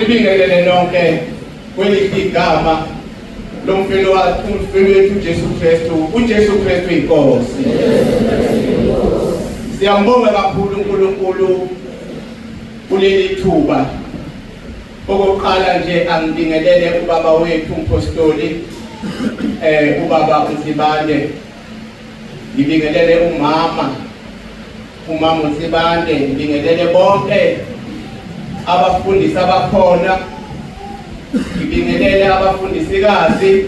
Libingelele nonke kwelithi igama lomfelo wethu uJesu Kristu. UJesu Kristu inkosi. Siyambonga kakhulu uNkulunkulu kuleli thuba. Okokuqala nje angibingelele ubaba wethu umpostoli ubaba uNsibande. Ngibingelele umama uNsibande, ngibingelele bonke abafundisi abakhona, ngibingelele abafundisikazi,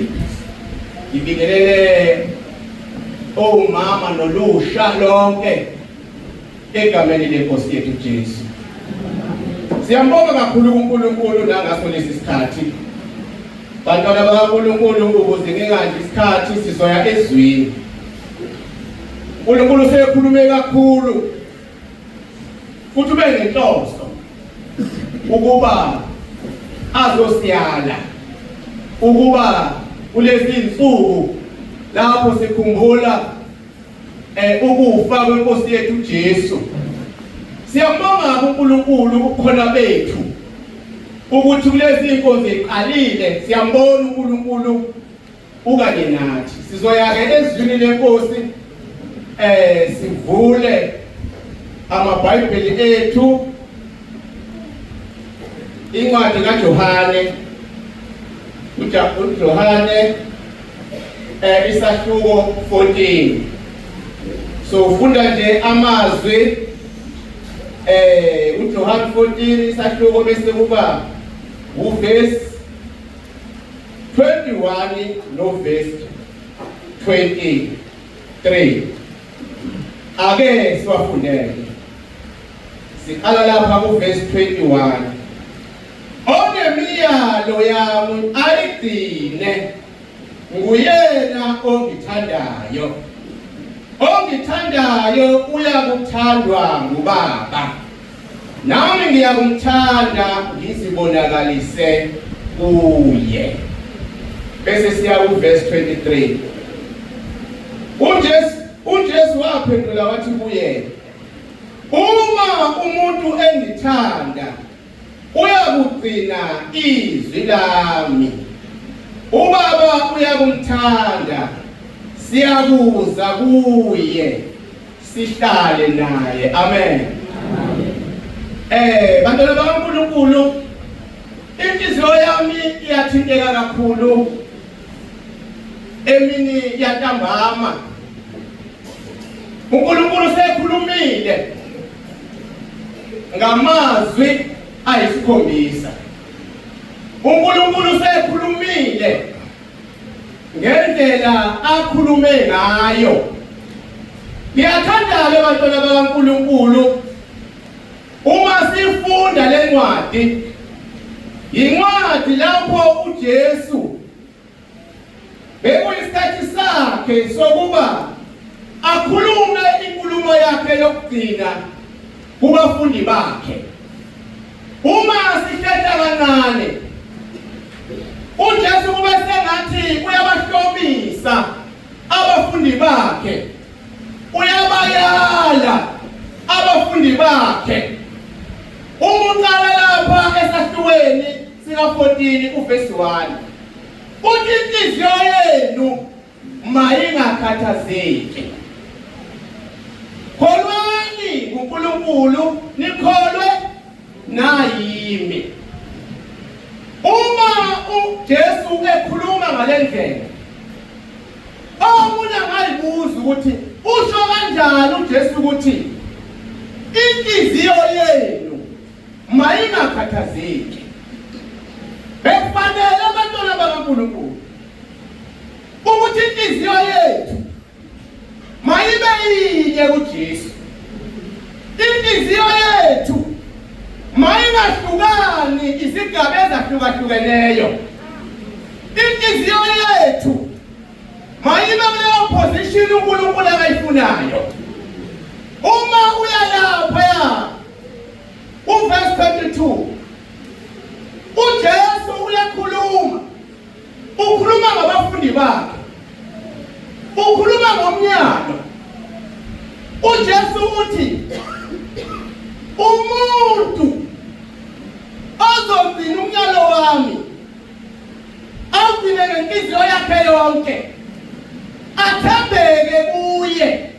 ngibingelele omama nolusha lonke egameni lenkosi yethu Jesu. Siyambonga kakhulu uNkulunkulu nangaso lesi sikhathi. Bantwana bakaNkulunkulu, ukuze ngingandi isikhathi sizoya ezweni. uNkulunkulu sekhulume kakhulu futhi ube nenhloso ukuba azosiyala ukuba kulezi insuku lapho sikhumbula ukufa kwenkosi yethu Jesu. Siyambonga uNkulunkulu ukukhona bethu ukuthi kulezi inkonzo eziqalile siyambona uNkulunkulu ukanye nathi. Sizoya-ke ezwini lenkosi sivule amabhayibheli ethu, incwadi kaJohane, uJohane isahluko 14. So ufunda nje amazwi uJohane 14 isahluko bese kuba uverse 21 no verse 23. Ake siwafundele. Siqala lapha ku verse 21. Onemiyalo yami ayigcine, nguyena ongithandayo. Ongithandayo uyakuthandwa nguBaba. Nami ngiyakumthanda ngizibonakalise kuye. Bese siya ku verse 23. uJesu waphendula wathi kuye, uma umuntu engithanda uyakugcina izwi lami. uBaba uyakumthanda, siyakuza kuye sihlale naye. Amen. Bantwana bakaNkulunkulu, inhliziyo yami iyathinteka kakhulu emini yantambama. uNkulunkulu sekhulumile ngamazwi ayisikhombisa. uNkulunkulu sekhulumile ngendlela akhulume ngayo. Ngiyathanda-ke bantwana bakaNkulunkulu uma sifunda le ncwadi, incwadi lapho uJesu bekuyisikhathi sakhe sokuba akhulume inkulumo yakhe yokugcina kubafundi bakhe. Uma sithetha kancane, uJesu kube sengathi uyabahlomisa abafundi bakhe, uyabayala abafundi bakhe. Umuqala lapha esahlukweni sika 14 uverse 1. Uthi inhliziyo yenu mayingakhathazeki. Kholwani kuNkulunkulu, nikholwe nayimi. Uma uJesu ekhuluma ngalendlela, omunye angayibuza ukuthi usho kanjani uJesu ukuthi inhliziyo yenu mayingakhathazeki. Bekufanele abantwana bakaNkulunkulu ukuthi inhliziyo yethu mayibe yinye kuJesu. Inhliziyo yethu mayingahlukani izigaba ezahlukahlukeneyo. Inhliziyo yethu mayibe kuleyo position uNkulunkulu akayifunayo. Uma uyalapha uverse 22, uJesu uyakhuluma. Ukhuluma ngabafundi bakhe, ukhuluma ngomnyalo. uJesu uthi umuntu ozogcina yakhe yonke athembeke kuye.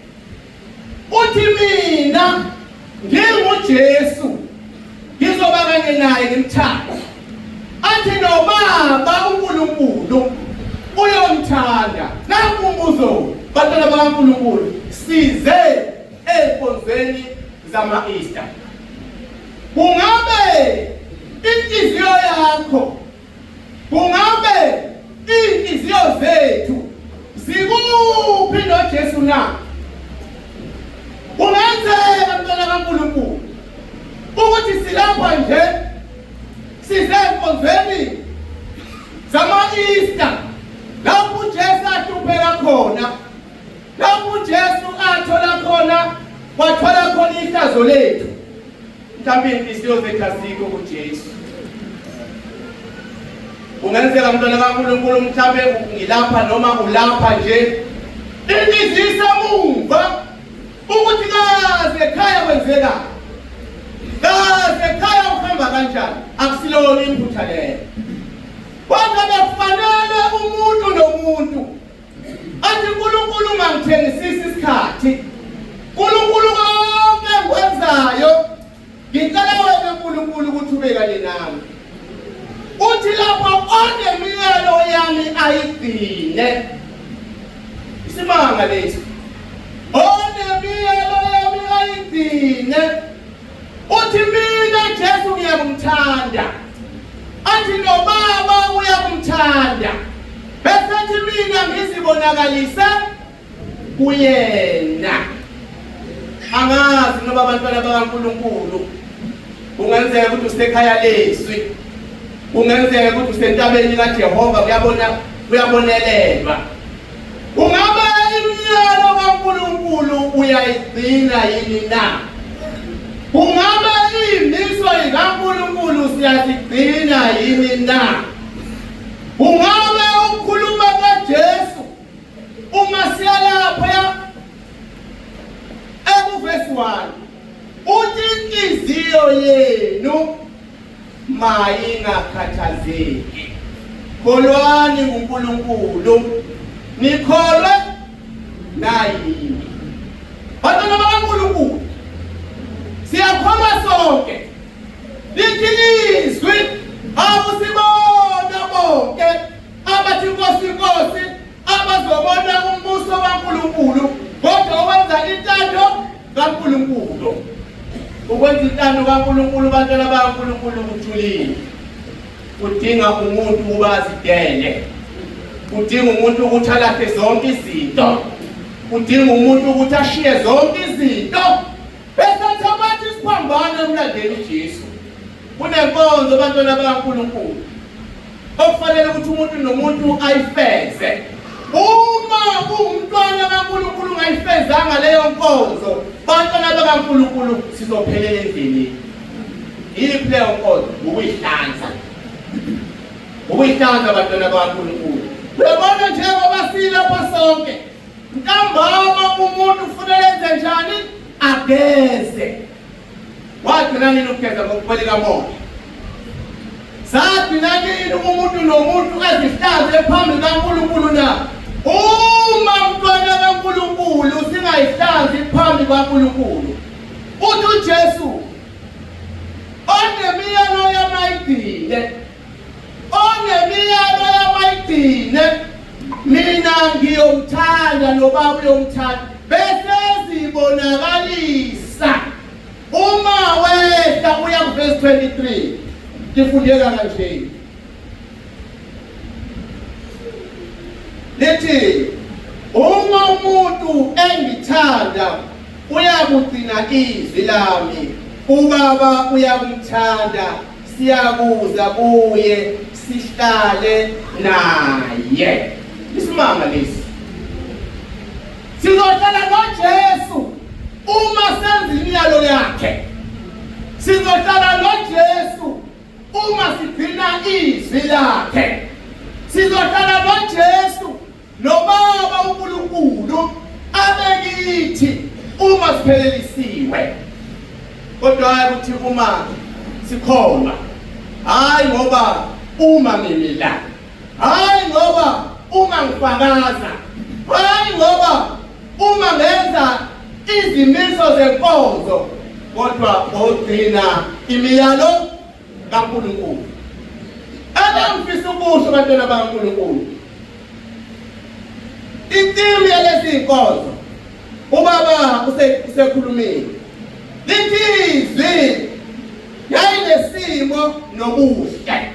Uthi mina nginguJesu ngizoba kanye naye ngimthanda. Athi noBaba uNkulunkulu uyomthanda. Nanku umbuzo bantwana bakaNkulunkulu, size enkonzweni zama-Easter. Kungabe inhliziyo yakho, kungabe inhliziyo zethu zikuphi noJesu na? Kungenzeka mntwana kaNkulunkulu ukuthi silapha nje size enkonzweni zama-Easter lapho uJesu ahlupheka khona, lapho uJesu athola khona, wathola khona ihlazo lethu. Mhlawumbe inhliziyo zethu azikho kuJesu. Kungenzeka mntwana kaNkulunkulu mhlawumbe ngilapha noma ulapha nje inhliziyo isamumva ukuthi kaze ekhaya kwenzeka, kaze ekhaya uhamba kanjani. Akusilona iphutha leyo, kodwa bekufanele umuntu nomuntu athi uNkulunkulu ungangithengisisi isikhathi. uNkulunkulu konke engikwenzayo ngicela wena uNkulunkulu ukuthi ube kanye nami. Uthi lapho onemiyalo yami ayigcine. Isimanga lesi, onemiyalo yami ayigcine. Uthi mina Jesu ngiyamthanda, athi noBaba uyakumthanda, bese athi mina ngizibonakalise kuyena. Angazi noba abantwana bakaNkulunkulu kungenzeka ukuthi usekhaya leswi, kungenzeka ukuthi usentabeni kaJehova kuyabonelelwa. Kungabe imiyalo kaNkulunkulu uyayigcina yini na? Kungabe imiso kaNkulunkulu siyazigcina yini na? Kungabe ukukhuluma kaJesu uma siyalapha verse 1 uthi inhliziyo yenu mayingakhathazeki, kholwani kuNkulunkulu nikholwe nayimi. Bantwana bakaNkulunkulu siyakholwa sonke, lithi izwi akusibona bonke abathi Nkosi Nkosi abazobona umbuso kaNkulunkulu, kodwa owenza intando kaNkulunkulu. Ukwenza intando kaNkulunkulu bantwana bakaNkulunkulu kujulile. Kudinga umuntu ukuba azidele, kudinga umuntu ukuthi alahle zonke izinto, kudinga umuntu ukuthi ashiye zonke izinto bese athabathe isiphambano emlandeni uJesu. Kunenkonzo bantwana bakaNkulunkulu okufanele ukuthi umuntu nomuntu ayifeze. Uma ungumntwana kaNkulunkulu ungayifezanga leyo nkonzo, bantwana bakaNkulunkulu sizophelela endleleni. Yiphi leyo nkonzo? Ukuyihlanza. Ukuyihlanza bantwana bakaNkulunkulu. Uyabona njengoba silapha sonke, ntambama umuntu kufanele enze njani? Ageze. Wagcina nini ukugeza ngokupheleka moya? Sagcina nini umuntu nomuntu azihlanze phambi kaNkulunkulu na? Uma mntwana kaNkulunkulu singayihlanzi phambi kaNkulunkulu, uthi uJesu onemiyalo yamayigcine, onemiyalo yamayigcine, mina ngiyomthanda noBaba uyomthanda, bese zibonakalisa. Uma wehla uya kuverse 23 kifundeka kanje, lithi uma umuntu engithanda uyakugcina izwi lami, uBaba uyakumthanda, siyakuza kuye sihlale naye. Isimanga lesi, sizohlala noJesu uma senza imiyalo yakhe. Sizohlala noJesu uma sigcina izwi lakhe. Sizohlala noJesu noBaba uNkulunkulu abekithi uma siphelelisiwe. Kodwa hayi ukuthi uma sikholwa, hayi ngoba uma ngimila, hayi ngoba uma ngifakaza, hayi ngoba uma ngenza izimiso zenkonzo kodwa ngogcina imiyalo kaNkulunkulu. Ngifisa ukusho bantwana bakaNkulunkulu, itimu yalezi nkonzo ubaba usekhulumile, lithi izwi yayinesimo nobuhle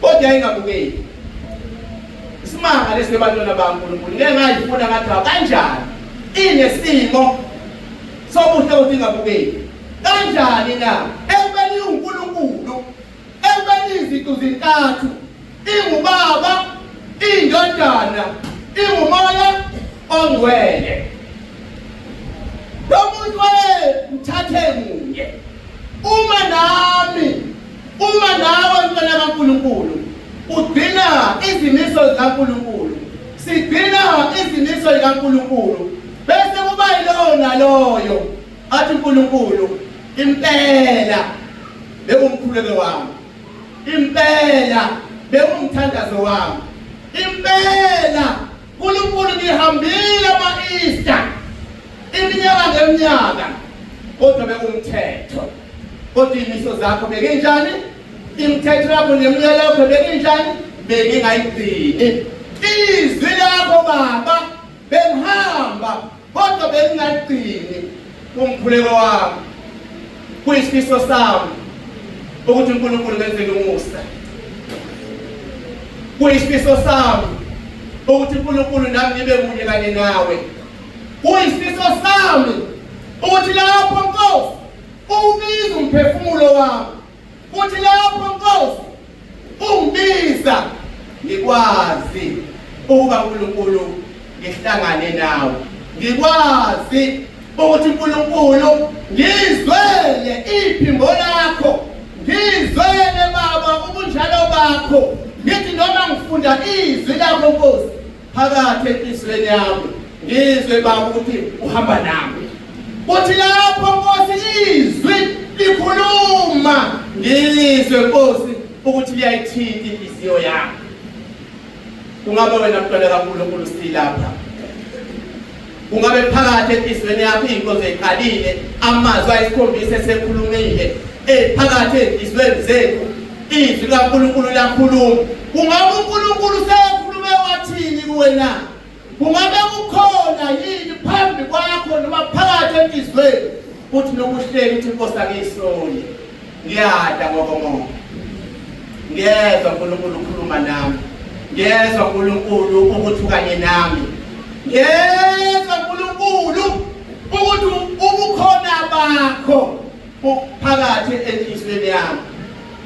kodwa yayingabukeki. Isimanga lesi bantwana bakaNkulunkulu ngeke ngayifuna ngathi kanjani inesimo sobuhle kodwa ingabukeki. Kanjani na ekubeni uNkulunkulu, ekubeni izinto zintathu, ingubaba, indodana, ingumoya ongcwele. Lo muntu mthathe munye. Uma nawe mntwana kaNkulunkulu ugcina izimiso zikaNkulunkulu, sigcina izimiso zikaNkulunkulu, bese kuba yiloyo naloyo athi uNkulunkulu impela bekumkhuleko wami, impela bekumthandazo wami, impela uNkulunkulu ngihambile ama-Easter iminyaka ngeminyaka kodwa bekumthetho. Kodwa imiso zakho bekinjani? Imithetho yakho neminyaka yakho bekinjani? Bekingayigcini. Izwi lakho Baba bengihamba kodwa bengingaligcini. Umkhuleko wami kuyisifiso sami ukuthi uNkulunkulu ngenzele umusa. Kuyisifiso sami ukuthi uNkulunkulu nami ngibe kunye kanye nawe. Kuyisifiso sami ukuthi lapho Nkosi ubiza umphefumulo wami, ukuthi lapho Nkosi ungibiza ngikwazi ukuba uNkulunkulu ngihlangane nawe, ngikwazi ukuthi uNkulunkulu ngizwele iphimbo lakho, ngizwele Baba ubunjalo bakho, ngithi noma ngifunda izwi lakho Nkosi phakathi enhlizweni yami ngizwe Baba ukuthi uhamba nami. Kuthi lapho Nkosi izwi likhuluma ngizwe Nkosi ukuthi liyayithinta inhliziyo yami. Kungabe wena mntwana kaNkulunkulu silapha, kungabe phakathi enhlizweni yakho inkonzo eqalile, amazwi ayisikhombisa esekhulumile phakathi enhlizweni zethu izwi kaNkulunkulu lakhuluma. Kungabe uNkulunkulu sekhulume wathini kuwe na? Kungabe kukhona yini phambi kwakho noma phakathi enhlizweni uthi nokuhleli uthi Nkosi akuyisoli, ngiyada ngokomoya, ngiyezwa uNkulunkulu ukhuluma nami, ngiyezwa uNkulunkulu ukuthi ukanye nami, ngiyezwa uNkulunkulu ukuthi ubukhona bakho phakathi enhlizweni yami.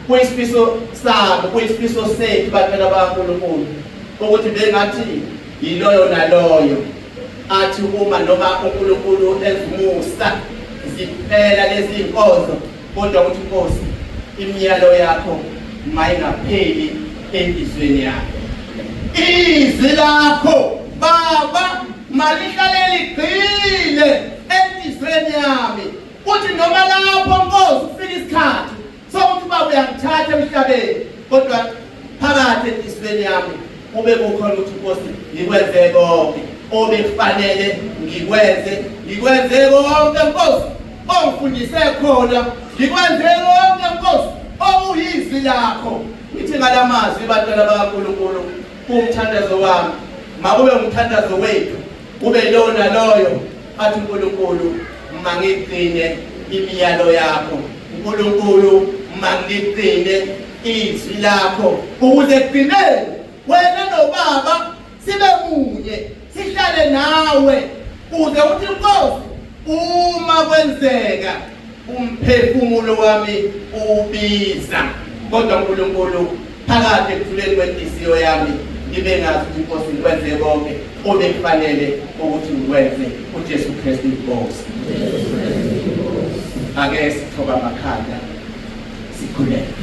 Kuyisifiso sami, kuyisifiso sethu bantwana bakaNkulunkulu ukuthi bengathi yiloyo naloyo athi uma noma uNkulunkulu ezumusa ziphela lezi inkonzo kodwa ukuthi Nkosi imiyalo yakho mayingapheli enhlizweni yakho. Izwi lakho Baba malihlale ligcile enhlizweni yami, uthi noma lapho Nkosi ufika isikhathi sokuthi Baba uyangithatha emhlabeni kodwa phakathi enhlizweni yami kube kukhona ukuthi Nkosi ngikwenze konke obekufanele ngikwenze konke Nkosi ongifundise khona, ngikwenze konke Nkosi okuyizwi lakho. Ngithi ngalamazwi bantwana bakaNkulunkulu umthandazo wami makube umthandazo wethu, kube lo naloyo athi uNkulunkulu mangigcine imiyalo yakho, uNkulunkulu mangigcine izwi lakho, ukuze kugcineni wena noBaba sibe munye, sihlale nawe, uze uthi Nkosi uma kwenzeka umphefumulo wami ubiza kodwa uNkulunkulu phakathi ekuthuleni kwenhliziyo yami ngibe ngazi ukuthi Nkosi ngikwenze konke obekufanele ukuthi ngikwenze uJesu Kristu inkosi. Ake sithoba amakhanda sikhuleke.